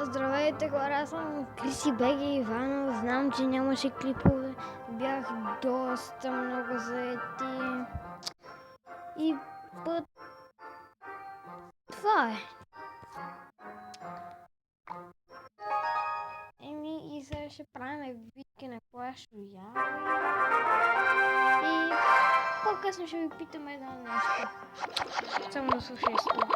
Здравейте хора, аз съм Криси Беги Иванов. Знам, че нямаше клипове. Бях доста много заети. И път... Това е. И сега ще правим битки на Clash Royale. И по-късно ще ви питам едно нещо. Само да слушай това.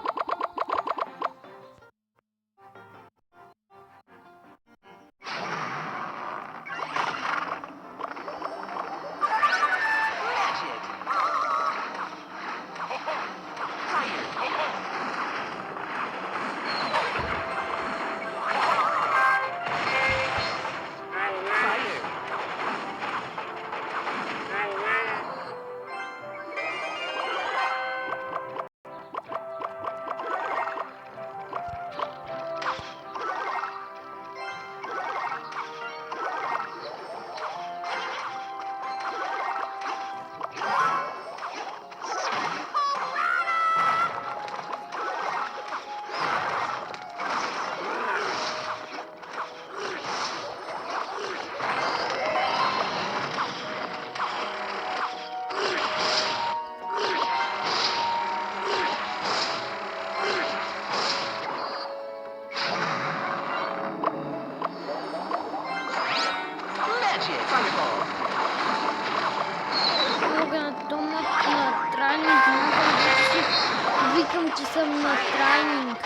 Викам, че съм на тренинг.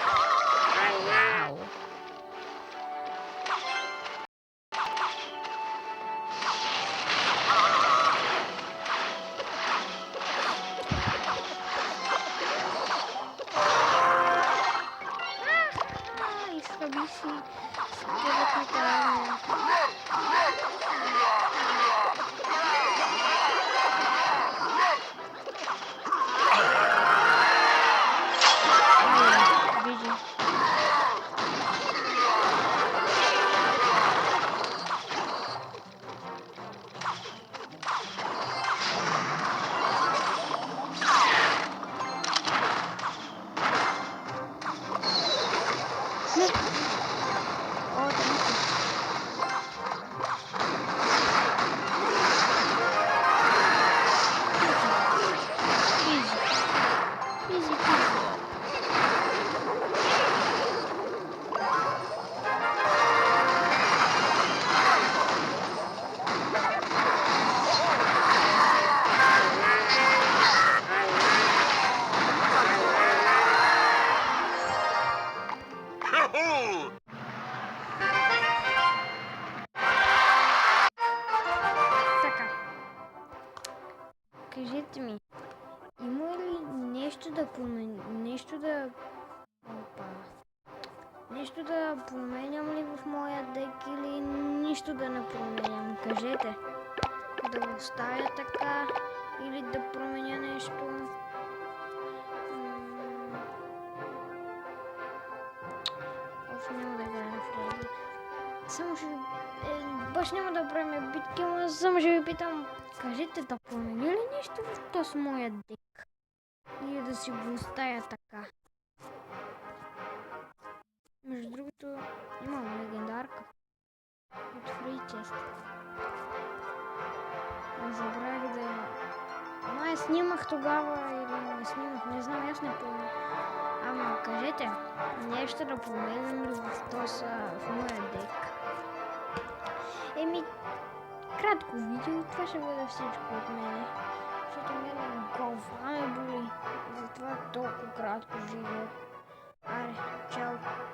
Изхъби си скелетната армия. Кажете ми, има ли нещо да нещо да променям ли в моя дек или нищо да не променям? Кажете. Да го оставя така или да променя нещо? Още няма да играя на Фредди. Само ще... баш няма да правим битки, но само ще ви питам. Кажете, да променя ли нещо в този моя дек? Или да си го оставя така? Между другото, имам легендарка от Free Chest. Забравих да... Май снимах тогава или не снимах, не знам, аз не помня. Ама кажете, нещо да променям ли в моя дек? Кратко видео, това ще бъде всичко от мене. Защото мен глава ме боли.